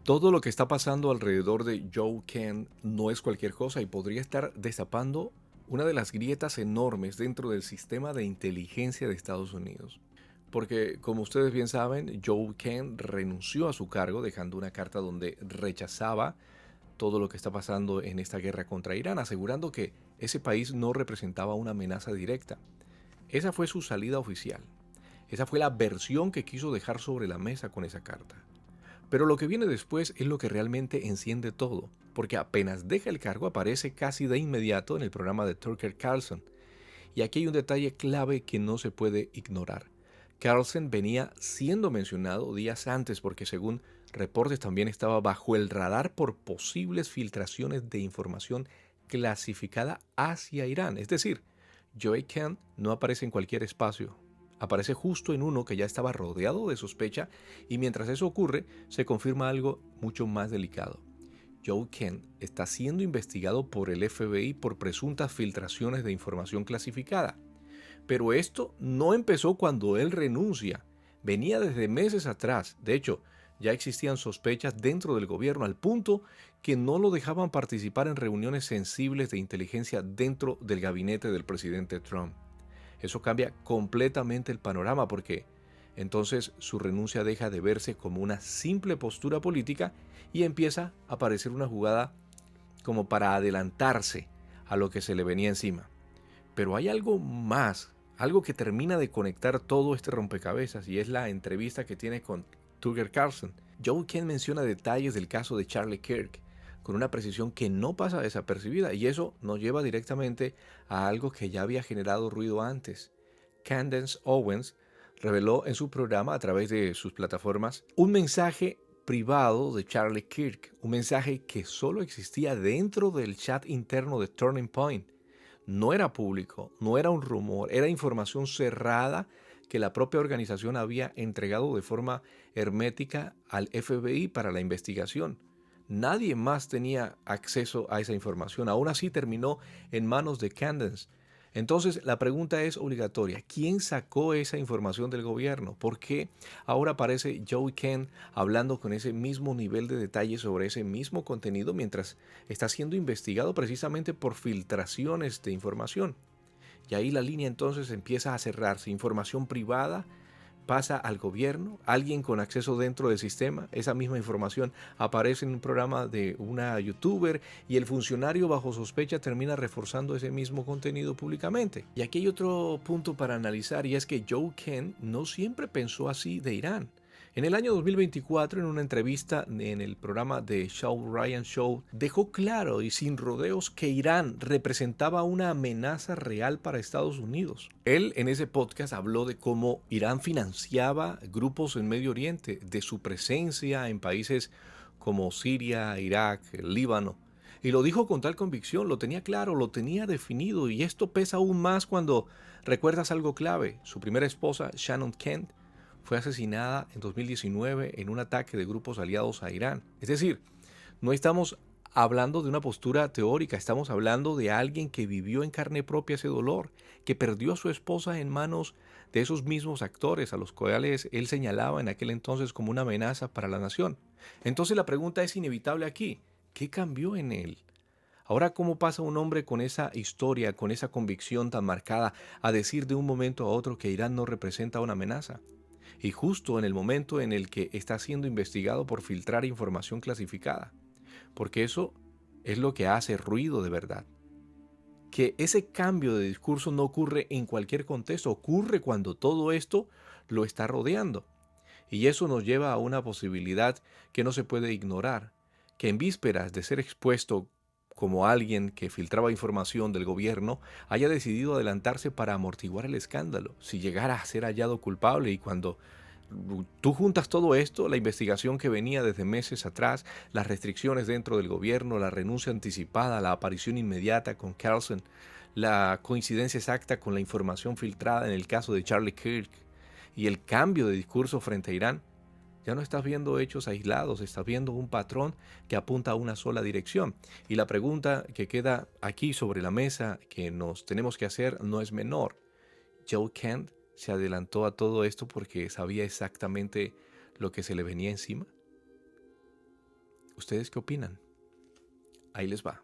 Todo lo que está pasando alrededor de Joe Kent no es cualquier cosa y podría estar destapando una de las grietas enormes dentro del sistema de inteligencia de Estados Unidos. Porque, como ustedes bien saben, Joe Kent renunció a su cargo dejando una carta donde rechazaba todo lo que está pasando en esta guerra contra Irán, asegurando que ese país no representaba una amenaza directa. Esa fue su salida oficial. Esa fue la versión que quiso dejar sobre la mesa con esa carta. Pero lo que viene después es lo que realmente enciende todo, porque apenas deja el cargo aparece casi de inmediato en el programa de Tucker Carlson. Y aquí hay un detalle clave que no se puede ignorar. Carlson venía siendo mencionado días antes porque según reportes también estaba bajo el radar por posibles filtraciones de información clasificada hacia Irán. Es decir, Joe Kent no aparece en cualquier espacio. Aparece justo en uno que ya estaba rodeado de sospecha y mientras eso ocurre se confirma algo mucho más delicado. Joe Kent está siendo investigado por el FBI por presuntas filtraciones de información clasificada. Pero esto no empezó cuando él renuncia. Venía desde meses atrás. De hecho, ya existían sospechas dentro del gobierno al punto que no lo dejaban participar en reuniones sensibles de inteligencia dentro del gabinete del presidente Trump. Eso cambia completamente el panorama porque entonces su renuncia deja de verse como una simple postura política y empieza a parecer una jugada como para adelantarse a lo que se le venía encima. Pero hay algo más, algo que termina de conectar todo este rompecabezas y es la entrevista que tiene con Tucker Carlson. Joe Kent menciona detalles del caso de Charlie Kirk con una precisión que no pasa desapercibida y eso nos lleva directamente a algo que ya había generado ruido antes. Candace Owens reveló en su programa a través de sus plataformas un mensaje privado de Charlie Kirk, un mensaje que solo existía dentro del chat interno de Turning Point. No era público, no era un rumor, era información cerrada que la propia organización había entregado de forma hermética al FBI para la investigación. Nadie más tenía acceso a esa información. Aún así terminó en manos de Candace. Entonces la pregunta es obligatoria. ¿Quién sacó esa información del gobierno? ¿Por qué ahora aparece Joe Kent hablando con ese mismo nivel de detalle sobre ese mismo contenido mientras está siendo investigado precisamente por filtraciones de información? Y ahí la línea entonces empieza a cerrarse. Información privada pasa al gobierno, alguien con acceso dentro del sistema, esa misma información aparece en un programa de una youtuber y el funcionario bajo sospecha termina reforzando ese mismo contenido públicamente. Y aquí hay otro punto para analizar y es que Joe Kent no siempre pensó así de Irán. En el año 2024, en una entrevista en el programa de Shaw Ryan Show, dejó claro y sin rodeos que Irán representaba una amenaza real para Estados Unidos. Él en ese podcast habló de cómo Irán financiaba grupos en Medio Oriente, de su presencia en países como Siria, Irak, el Líbano. Y lo dijo con tal convicción, lo tenía claro, lo tenía definido y esto pesa aún más cuando recuerdas algo clave. Su primera esposa, Shannon Kent, fue asesinada en 2019 en un ataque de grupos aliados a Irán. Es decir, no estamos hablando de una postura teórica, estamos hablando de alguien que vivió en carne propia ese dolor, que perdió a su esposa en manos de esos mismos actores a los cuales él señalaba en aquel entonces como una amenaza para la nación. Entonces la pregunta es inevitable aquí. ¿Qué cambió en él? Ahora, ¿cómo pasa un hombre con esa historia, con esa convicción tan marcada, a decir de un momento a otro que Irán no representa una amenaza? Y justo en el momento en el que está siendo investigado por filtrar información clasificada, porque eso es lo que hace ruido de verdad. Que ese cambio de discurso no ocurre en cualquier contexto, ocurre cuando todo esto lo está rodeando. Y eso nos lleva a una posibilidad que no se puede ignorar, que en vísperas de ser expuesto como alguien que filtraba información del gobierno, haya decidido adelantarse para amortiguar el escándalo, si llegara a ser hallado culpable y cuando tú juntas todo esto, la investigación que venía desde meses atrás, las restricciones dentro del gobierno, la renuncia anticipada, la aparición inmediata con Carlson, la coincidencia exacta con la información filtrada en el caso de Charlie Kirk y el cambio de discurso frente a Irán, ya no estás viendo hechos aislados, estás viendo un patrón que apunta a una sola dirección. Y la pregunta que queda aquí sobre la mesa que nos tenemos que hacer no es menor. Joe Kent se adelantó a todo esto porque sabía exactamente lo que se le venía encima. ¿Ustedes qué opinan? Ahí les va.